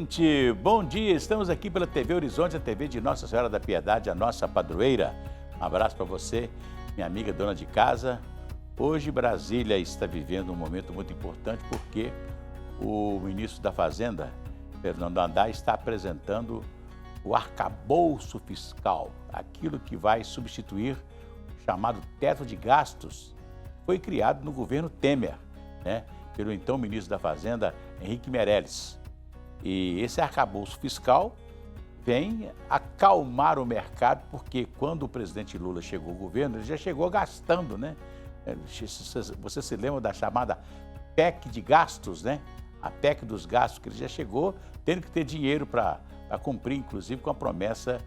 gente, bom dia, estamos aqui pela TV Horizonte, a TV de Nossa Senhora da Piedade, a nossa padroeira. Um abraço para você, minha amiga dona de casa. Hoje Brasília está vivendo um momento muito importante porque o ministro da Fazenda, Fernando Haddad, está apresentando o arcabouço fiscal, aquilo que vai substituir o chamado teto de gastos, que foi criado no governo Temer, né, pelo então ministro da Fazenda, Henrique Meirelles. E esse arcabouço fiscal vem acalmar o mercado, porque quando o presidente Lula chegou ao governo, ele já chegou gastando, né? Você se lembra da chamada PEC de gastos, né? A PEC dos gastos, que ele já chegou tendo que ter dinheiro para cumprir, inclusive com a promessa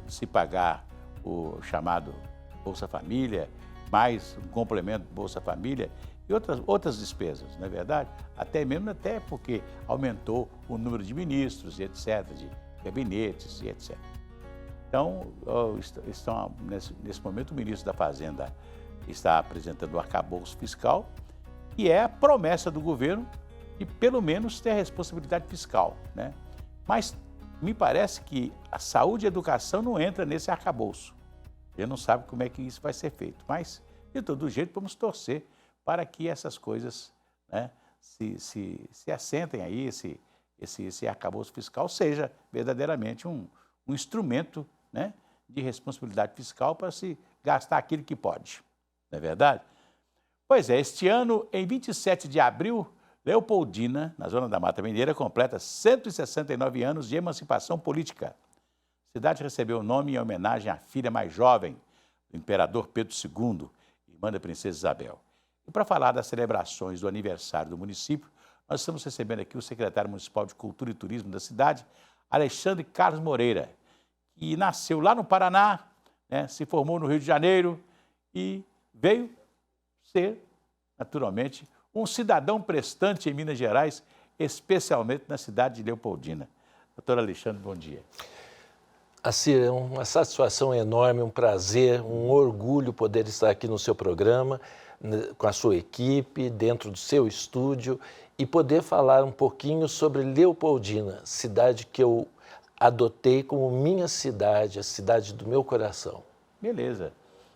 de se pagar o chamado Bolsa Família, mais um complemento Bolsa Família e outras despesas, não é verdade? Até porque aumentou o número de ministros e etc., de gabinetes e etc. Então, nesse momento, o ministro da Fazenda está apresentando o arcabouço fiscal, que é a promessa do governo de, pelo menos, ter a responsabilidade fiscal, né? Mas me parece que a saúde e a educação não entram nesse arcabouço. Ele não sabe como é que isso vai ser feito, mas, de todo jeito, vamos torcer para que essas coisas, né, se assentem aí, esse arcabouço fiscal seja verdadeiramente um instrumento, né, de responsabilidade fiscal para se gastar aquilo que pode, não é verdade? Pois é, este ano, em 27 de abril, Leopoldina, na zona da Mata Mineira, completa 169 anos de emancipação política. A cidade recebeu o nome em homenagem à filha mais jovem do imperador Pedro II, irmã da princesa Isabel. E para falar das celebrações do aniversário do município, nós estamos recebendo aqui o secretário municipal de Cultura e Turismo da cidade, Alexandre Carlos Moreira, que nasceu lá no Paraná, né, se formou no Rio de Janeiro e veio ser, naturalmente, um cidadão prestante em Minas Gerais, especialmente na cidade de Leopoldina. Doutor Alexandre, bom dia. Assir, é uma satisfação enorme, um prazer, um orgulho poder estar aqui no seu programa, com a sua equipe, dentro do seu estúdio e poder falar um pouquinho sobre Leopoldina, cidade que eu adotei como minha cidade, a cidade do meu coração. Beleza.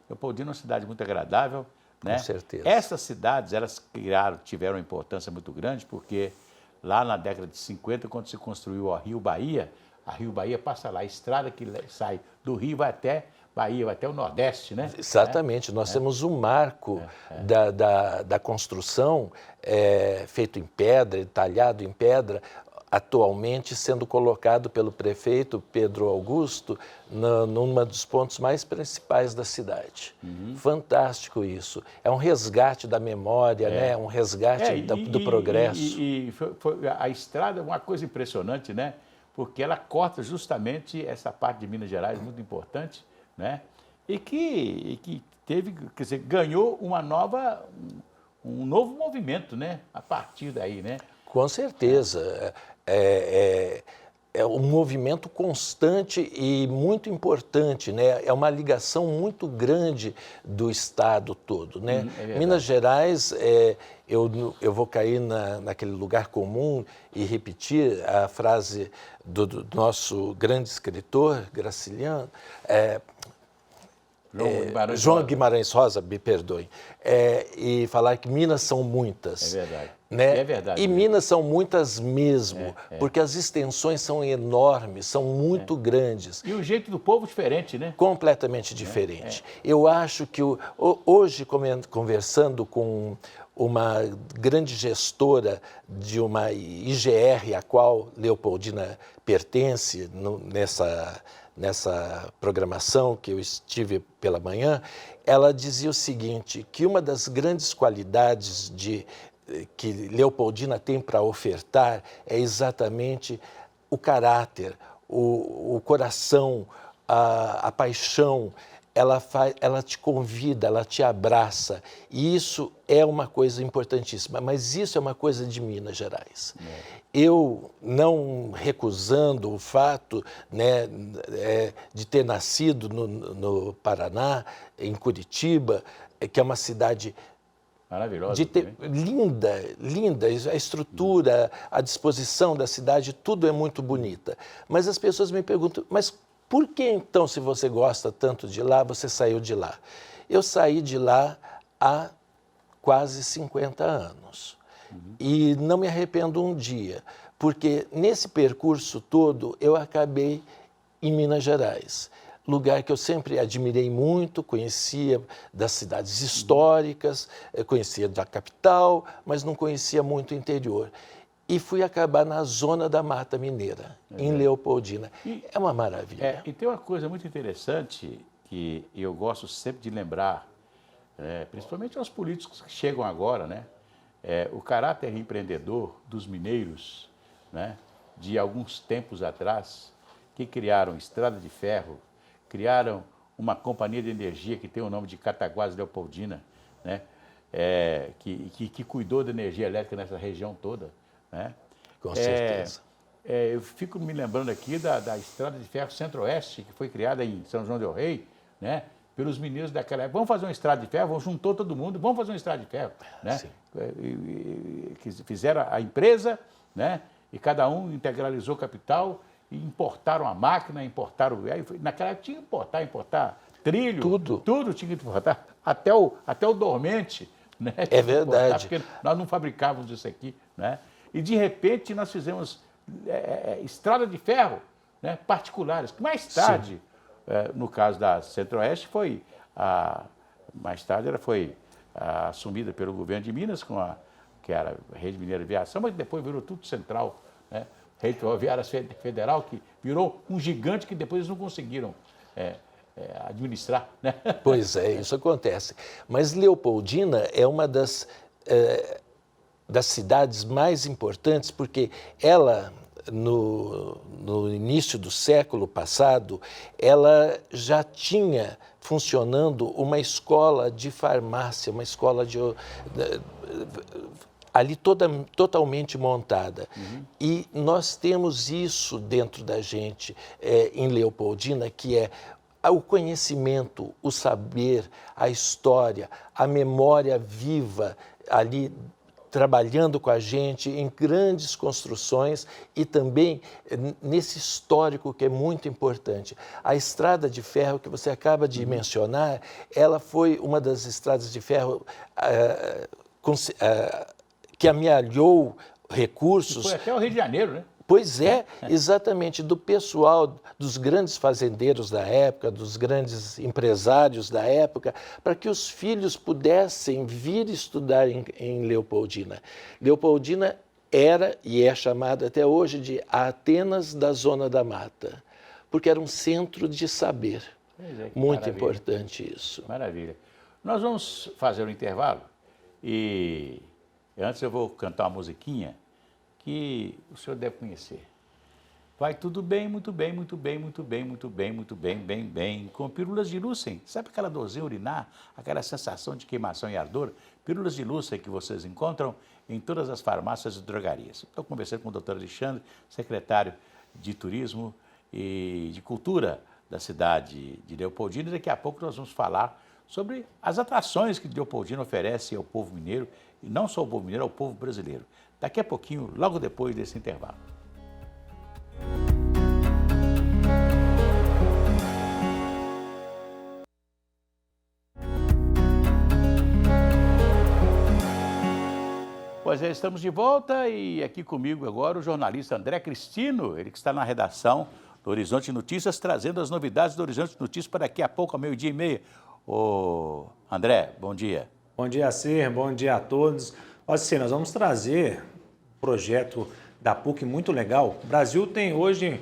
Leopoldina é uma cidade muito agradável, né? Com certeza. Essas cidades, elas tiveram uma importância muito grande, porque lá na década de 50, quando se construiu a Rio Bahia passa lá, a estrada que sai do Rio vai até Bahia, vai até o Nordeste, né? Exatamente, nós temos um marco da construção feito em pedra, talhado em pedra, atualmente sendo colocado pelo prefeito Pedro Augusto num dos pontos mais principais da cidade. Fantástico isso. É um resgate da memória, né? Um resgate do progresso. A estrada é uma coisa impressionante, né? Porque ela corta justamente essa parte de Minas Gerais, muito importante, né? E que teve, quer dizer, ganhou um novo movimento, né? A partir daí, né? Com certeza. É um movimento constante e muito importante, né? É uma ligação muito grande do Estado todo, né? Minas Gerais, eu vou cair naquele lugar comum e repetir a frase do nosso grande escritor, Graciliano, João Guimarães Rosa, me perdoem, e falar que Minas são muitas. É verdade. Né? É verdade. E Minas são muitas mesmo, porque as extensões são enormes, são muito grandes. E o jeito do povo diferente, né? Completamente diferente. Eu acho que hoje, conversando com uma grande gestora de uma IGR, a qual Leopoldina pertence, nessa programação que eu estive pela manhã, ela dizia o seguinte, que uma das grandes qualidades que Leopoldina tem para ofertar é exatamente o caráter, o coração, a paixão. Ela te convida, ela te abraça, e isso é uma coisa importantíssima, mas isso é uma coisa de Minas Gerais. Eu, não recusando o fato, né, de ter nascido no Paraná, em Curitiba, que é uma cidade Maravilhosa. Linda, linda, a estrutura, a disposição da cidade, tudo é muito bonita. Mas as pessoas me perguntam, mas por que então, se você gosta tanto de lá, você saiu de lá? Eu saí de lá há quase 50 anos. E não me arrependo um dia, porque nesse percurso todo eu acabei em Minas Gerais. Lugar que eu sempre admirei muito, conhecia das cidades históricas, conhecia da capital, mas não conhecia muito o interior. E fui acabar na zona da Mata Mineira, em Leopoldina. É uma maravilha. E tem uma coisa muito interessante que eu gosto sempre de lembrar, principalmente aos políticos que chegam agora, né? O caráter empreendedor dos mineiros, né? De alguns tempos atrás, que criaram estrada de ferro, criaram uma companhia de energia que tem o nome de Cataguases Leopoldina, né? Que cuidou da energia elétrica nessa região toda. Né? Com certeza. Eu fico me lembrando aqui da Estrada de Ferro Centro-Oeste, que foi criada em São João del Rei, né? Pelos mineiros daquela época. Vamos fazer uma estrada de ferro, juntou todo mundo, vamos fazer uma estrada de ferro. Né? Que fizeram a empresa, né? E cada um integralizou capital, e importaram a máquina, naquela época tinha que importar trilho, tudo tinha que importar, até o dormente, né? É verdade. Porque nós não fabricávamos isso aqui, né? E de repente nós fizemos estrada de ferro, né? Particulares, que mais tarde, no caso da Centro-Oeste, mais tarde ela foi assumida pelo governo de Minas, que era a Rede Mineira de Aviação, mas depois virou tudo central, né? Rede Ferroviária Federal, que virou um gigante que depois eles não conseguiram administrar. Né? Pois é, isso acontece. Mas Leopoldina é uma das cidades mais importantes, porque ela, no início do século passado, ela já tinha funcionando uma escola de farmácia, uma escola ali totalmente montada. E nós temos isso dentro da gente em Leopoldina, que é o conhecimento, o saber, a história, a memória viva ali trabalhando com a gente em grandes construções e também nesse histórico que é muito importante. A estrada de ferro que você acaba de mencionar, ela foi uma das estradas de ferro que amealhou recursos. Foi até o Rio de Janeiro, né? Pois é, exatamente, do pessoal, dos grandes fazendeiros da época, dos grandes empresários da época, para que os filhos pudessem vir estudar em Leopoldina. Leopoldina era e é chamada até hoje de a Atenas da Zona da Mata, porque era um centro de saber. Muito importante isso. Maravilha. Nós vamos fazer um intervalo e antes eu vou cantar uma musiquinha que o senhor deve conhecer. Vai tudo bem, muito bem, muito bem, muito bem, muito bem, muito bem, bem, bem. Com pílulas de Lúcen. Sabe aquela dorzinha urinar? Aquela sensação de queimação e ardor? Pílulas de Lúcen que vocês encontram em todas as farmácias e drogarias. Estou conversando com o doutor Alexandre, secretário de Turismo e de Cultura da cidade de Leopoldina. Daqui a pouco nós vamos falar sobre as atrações que Leopoldina oferece ao povo mineiro, e não só ao povo mineiro, ao povo brasileiro. Daqui a pouquinho, logo depois desse intervalo. Pois é, estamos de volta e aqui comigo agora o jornalista André Cristino, ele que está na redação do Horizonte Notícias, trazendo as novidades do Horizonte Notícias para daqui a pouco, ao 12h30. Ô, André, bom dia. Bom dia, Cir, bom dia a todos. Assim, nós vamos trazer um projeto da PUC muito legal. O Brasil tem hoje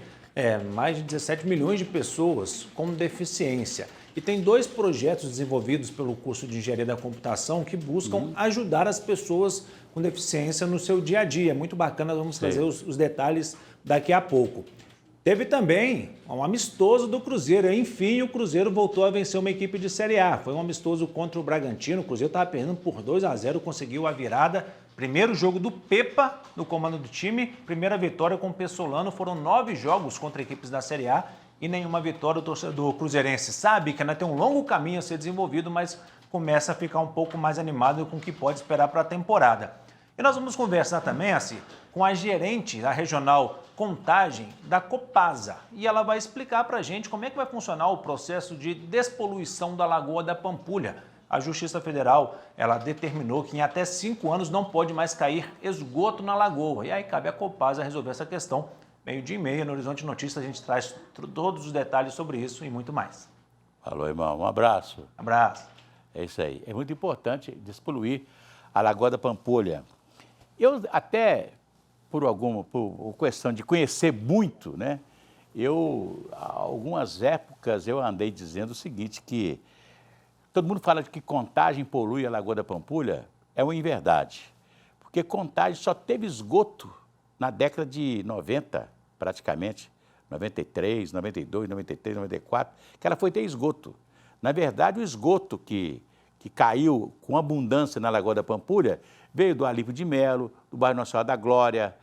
mais de 17 milhões de pessoas com deficiência. E tem 2 projetos desenvolvidos pelo curso de Engenharia da Computação que buscam ajudar as pessoas com deficiência no seu dia a dia. Muito bacana, vamos trazer os detalhes daqui a pouco. Teve também um amistoso do Cruzeiro. Enfim, o Cruzeiro voltou a vencer uma equipe de Série A. Foi um amistoso contra o Bragantino. O Cruzeiro estava perdendo por 2-0, conseguiu a virada. Primeiro jogo do Pepa no comando do time. Primeira vitória com o Pessolano. Foram 9 jogos contra equipes da Série A e nenhuma vitória. O torcedor cruzeirense sabe que ainda tem um longo caminho a ser desenvolvido, mas começa a ficar um pouco mais animado com o que pode esperar para a temporada. E nós vamos conversar também, assim, com a gerente da regional Contagem da Copasa. E ela vai explicar para a gente como é que vai funcionar o processo de despoluição da Lagoa da Pampulha. A Justiça Federal, ela determinou que em até 5 anos não pode mais cair esgoto na lagoa. E aí cabe à Copasa resolver essa questão. 12h30, no Horizonte Notícias, a gente traz todos os detalhes sobre isso e muito mais. Falou, irmão. Um abraço. Abraço. É isso aí. É muito importante despoluir a Lagoa da Pampulha. Eu até, por questão de conhecer muito, né? Algumas épocas, eu andei dizendo o seguinte, que todo mundo fala de que Contagem polui a Lagoa da Pampulha, é uma inverdade. Porque Contagem só teve esgoto na década de 90, praticamente, 93, 92, 93, 94, que ela foi ter esgoto. Na verdade, o esgoto que caiu com abundância na Lagoa da Pampulha veio do Alípio de Melo, do bairro Nossa Senhora da Glória,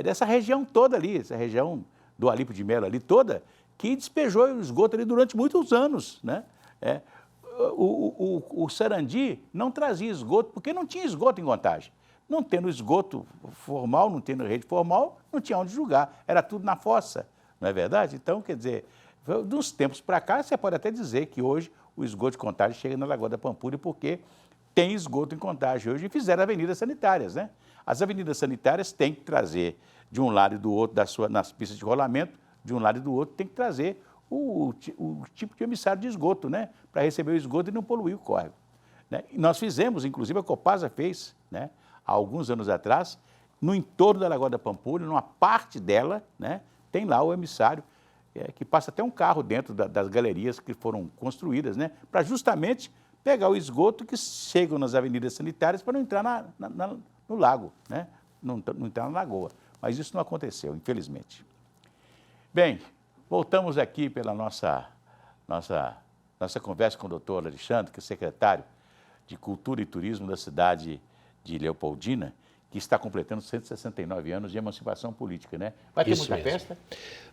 dessa região toda ali, essa região do Alípio de Melo ali toda, que despejou o esgoto ali durante muitos anos, né? O Sarandi não trazia esgoto, porque não tinha esgoto em Contagem. Não tendo esgoto formal, não tendo rede formal, não tinha onde julgar, era tudo na fossa, não é verdade? Então, quer dizer, dos tempos para cá, você pode até dizer que hoje o esgoto de Contagem chega na Lagoa da Pampulha porque tem esgoto em Contagem hoje e fizeram avenidas sanitárias, né? As avenidas sanitárias têm que trazer de um lado e do outro, nas pistas de rolamento, de um lado e do outro, tem que trazer o tipo de emissário de esgoto, né? Para receber o esgoto e não poluir o córrego, né? E nós fizemos, inclusive a Copasa fez, né? Há alguns anos atrás, no entorno da Lagoa da Pampulha, numa parte dela, né? Tem lá o emissário, que passa até um carro dentro das galerias que foram construídas, né? Para justamente pegar o esgoto que chega nas avenidas sanitárias para não entrar no lago, né? Não entrar na lagoa. Mas isso não aconteceu, infelizmente. Bem, voltamos aqui pela nossa conversa com o doutor Alexandre, que é secretário de Cultura e Turismo da cidade de Leopoldina, que está completando 169 anos de emancipação política, né? Vai ter Isso muita mesmo. festa?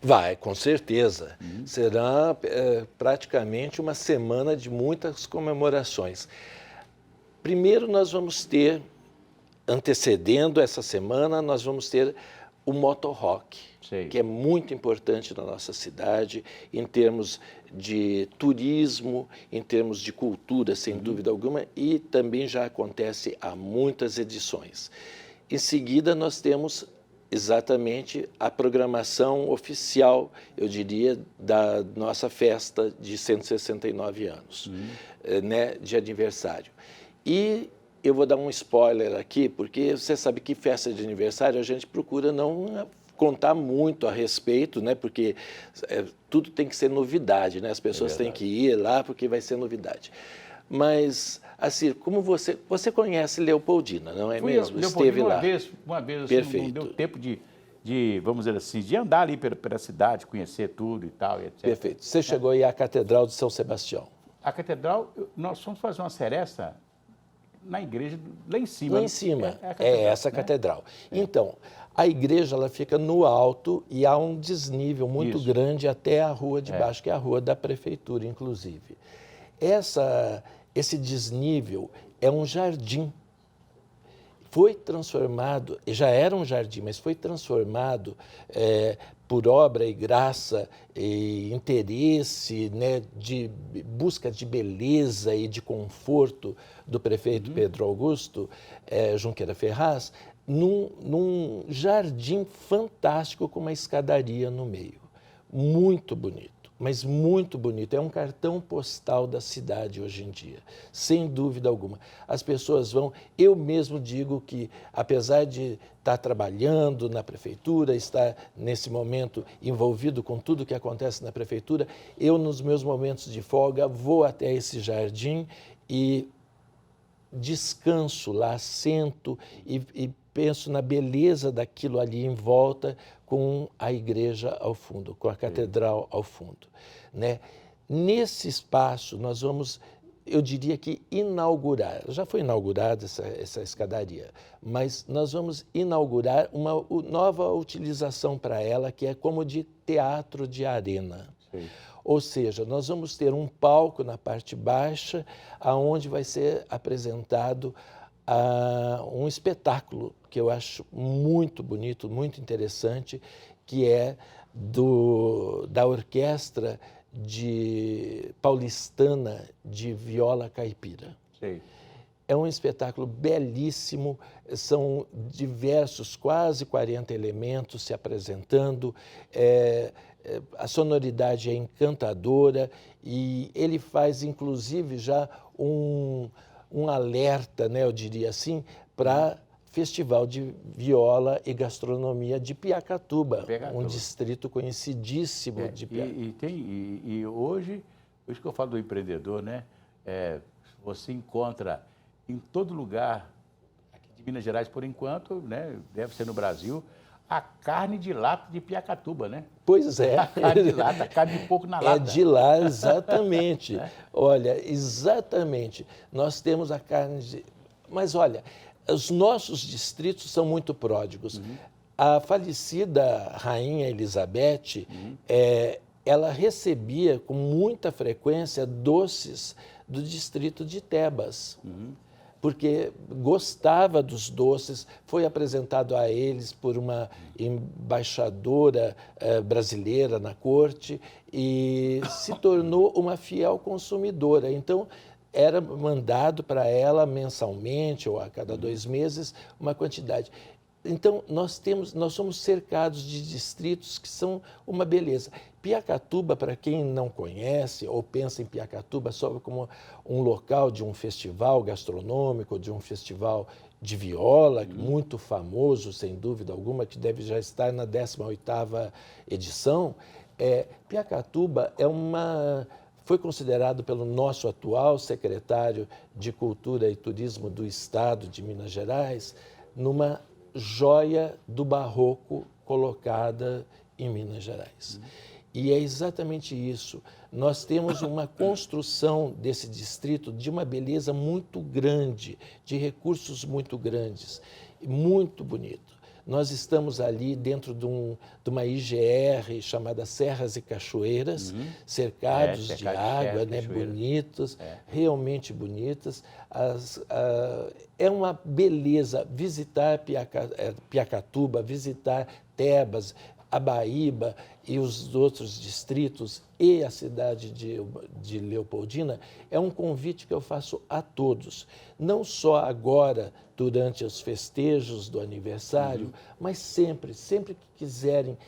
Vai, com certeza. Será praticamente uma semana de muitas comemorações. Primeiro nós vamos ter, antecedendo essa semana, nós vamos ter o Moto Rock, que é muito importante na nossa cidade, em termos de turismo, em termos de cultura, sem dúvida alguma, e também já acontece há muitas edições. Em seguida, nós temos exatamente a programação oficial, eu diria, da nossa festa de 169 anos, né, de aniversário. E eu vou dar um spoiler aqui, porque você sabe que festa de aniversário a gente procura não contar muito a respeito, né, porque tudo tem que ser novidade, né, as pessoas têm que ir lá porque vai ser novidade. Mas, assim, como você conhece Leopoldina, não é mesmo? Esteve lá. Uma vez Perfeito. Assim, não deu tempo de, vamos dizer assim, de andar ali pela cidade, conhecer tudo e tal, etc. Perfeito. Você chegou aí à Catedral de São Sebastião. A catedral, nós fomos fazer uma seresta na igreja, lá em cima. Lá em cima, catedral, essa né? catedral. Então, a igreja ela fica no alto e há um desnível muito grande até a rua de baixo, que é a rua da prefeitura, inclusive. Esse desnível é um jardim. Foi transformado, já era um jardim, mas foi transformado por obra e graça e interesse, né, de busca de beleza e de conforto do prefeito Pedro Augusto Junqueira Ferraz, num jardim fantástico com uma escadaria no meio. Muito bonito. Mas muito bonito, é um cartão postal da cidade hoje em dia, sem dúvida alguma. As pessoas vão, eu mesmo digo que, apesar de estar trabalhando na prefeitura, estar nesse momento envolvido com tudo que acontece na prefeitura, eu nos meus momentos de folga vou até esse jardim e descanso lá, sento e penso na beleza daquilo ali em volta, com a igreja ao fundo, com a catedral ao fundo, né? Nesse espaço nós vamos, eu diria que inaugurar, já foi inaugurada essa escadaria, mas nós vamos inaugurar uma nova utilização para ela, que é como de teatro de arena. Ou seja, nós vamos ter um palco na parte baixa, aonde vai ser apresentado um espetáculo que eu acho muito bonito, muito interessante, que é da Orquestra Paulistana de Viola Caipira. Sei. É um espetáculo belíssimo, são diversos, quase 40 elementos se apresentando, a sonoridade é encantadora e ele faz, inclusive, já um alerta, né, eu diria assim, para Festival de Viola e Gastronomia de Piacatuba, um distrito conhecidíssimo de Piacatuba. E hoje, por isso que eu falo do empreendedor, né? Você encontra em todo lugar, aqui de Minas Gerais por enquanto, né? Deve ser no Brasil, a carne de lata de Piacatuba, né? Pois é. A carne de lata, a carne de porco na lata. É de lá, exatamente. Olha, exatamente. Nós temos a carne de... Mas olha, os nossos distritos são muito pródigos. A falecida Rainha Elizabeth, ela recebia com muita frequência doces do distrito de Tebas, porque gostava dos doces, foi apresentado a eles por uma embaixadora brasileira na corte e se tornou uma fiel consumidora. Então, era mandado para ela mensalmente ou a cada 2 meses uma quantidade. Então, nós somos cercados de distritos que são uma beleza. Piacatuba, para quem não conhece ou pensa em Piacatuba só como um local de um festival gastronômico, de um festival de viola, muito famoso, sem dúvida alguma, que deve já estar na 18ª edição, Piacatuba foi considerado pelo nosso atual secretário de Cultura e Turismo do Estado de Minas Gerais numa joia do barroco colocada em Minas Gerais. E é exatamente isso. Nós temos uma construção desse distrito de uma beleza muito grande, de recursos muito grandes, muito bonito. Nós estamos ali dentro de uma IGR chamada Serras e Cachoeiras, cercados de água, né, bonitos, realmente bonitas. É uma beleza visitar Piacatuba, visitar Tebas, Abaíba e os outros distritos e a cidade de Leopoldina, é um convite que eu faço a todos, não só agora, durante os festejos do aniversário, mas sempre que quiserem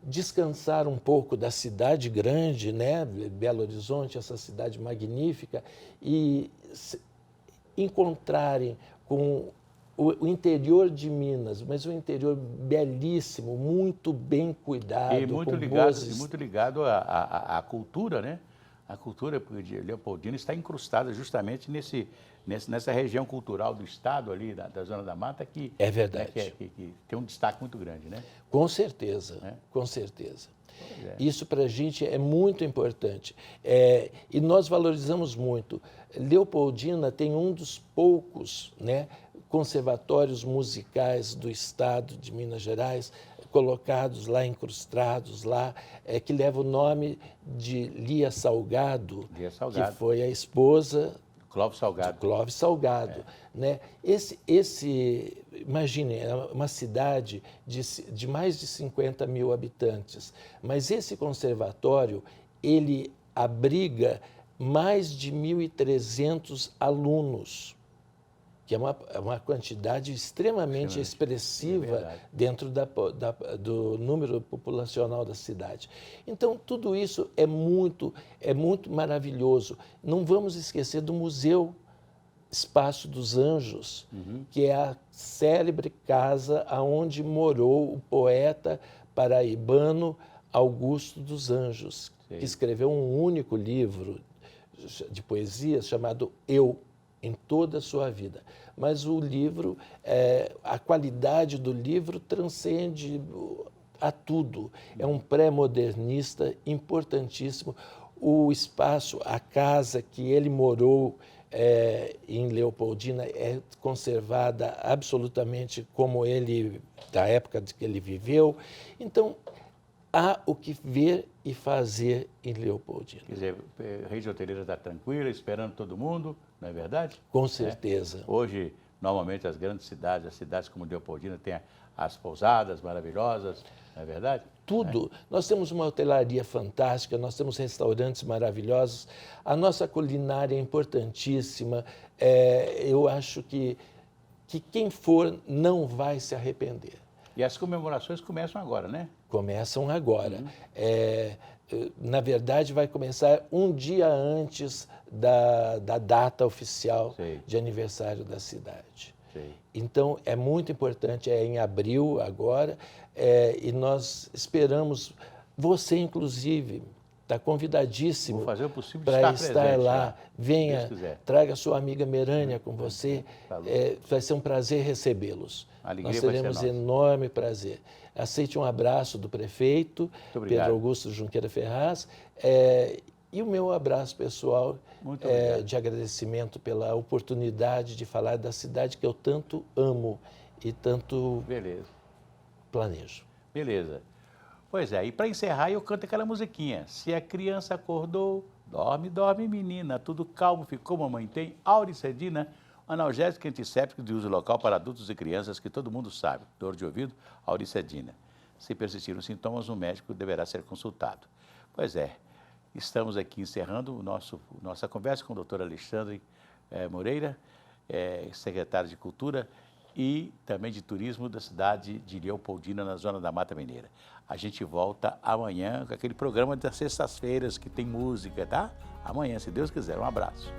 descansar um pouco da cidade grande, né, Belo Horizonte, essa cidade magnífica, e encontrarem com o interior de Minas, mas um interior belíssimo, muito bem cuidado. E muito ligado à cultura, né? A cultura de Leopoldina está incrustada justamente nessa região cultural do estado ali, da Zona da Mata, que, é verdade. Que tem um destaque muito grande, né? Com certeza, com certeza. Isso para a gente é muito importante. E nós valorizamos muito. Leopoldina tem um dos poucos, né, conservatórios musicais do estado de Minas Gerais, colocados lá, incrustados lá, que leva o nome de Lia Salgado, que foi a esposa Clóvis Salgado. de Clóvis Salgado. Né? Imagine, é uma cidade de mais de 50 mil habitantes, mas esse conservatório, ele abriga mais de 1.300 alunos, que é uma quantidade extremamente expressiva dentro do número populacional da cidade. Então, tudo isso é muito maravilhoso. Não vamos esquecer do Museu Espaço dos Anjos, que é a célebre casa onde morou o poeta paraibano Augusto dos Anjos, que escreveu um único livro de poesias chamado Eu, em toda a sua vida. Mas o livro, a qualidade do livro transcende a tudo. É um pré-modernista importantíssimo. O espaço, a casa que ele morou em Leopoldina é conservada absolutamente como da época de que ele viveu. Então, há o que ver e fazer em Leopoldina. Quer dizer, a rede hoteleira está tranquila, esperando todo mundo, não é verdade? Com certeza. Hoje, normalmente, as grandes cidades, as cidades como Leopoldina, têm as pousadas maravilhosas, não é verdade? Tudo. Nós temos uma hotelaria fantástica, nós temos restaurantes maravilhosos, a nossa culinária é importantíssima. Eu acho que quem for não vai se arrepender. E as comemorações começam agora, né? Começam agora. Na verdade, vai começar um dia antes da data oficial Sei. de aniversário da cidade. Sei. Então, é muito importante, é em abril agora, e nós esperamos, você inclusive, está convidadíssimo Vou fazer o possível de para estar estar presente lá. lá, Venha, se Deus quiser. traga sua amiga Merânia com você, Falou. vai ser um prazer recebê-los. A alegria Nós vai ser teremos nossa. enorme prazer. Aceite um abraço do prefeito, obrigado. Pedro Augusto Junqueira Ferraz, e o meu abraço pessoal Muito obrigado. de agradecimento pela oportunidade de falar da cidade que eu tanto amo e tanto Beleza. planejo. Beleza. Pois é, e para encerrar eu canto aquela musiquinha. Se a criança acordou, dorme, dorme menina, tudo calmo ficou, mamãe tem Auricedina, analgésico antisséptico de uso local para adultos e crianças que todo mundo sabe. Dor de ouvido, Auricedina. Se persistir os sintomas, o médico deverá ser consultado. Pois é, estamos aqui encerrando nossa conversa com o doutor Alexandre Moreira, secretário de Cultura e também de Turismo da cidade de Leopoldina, na zona da Mata Mineira. A gente volta amanhã com aquele programa das sextas-feiras que tem música, tá? Amanhã, se Deus quiser. Um abraço.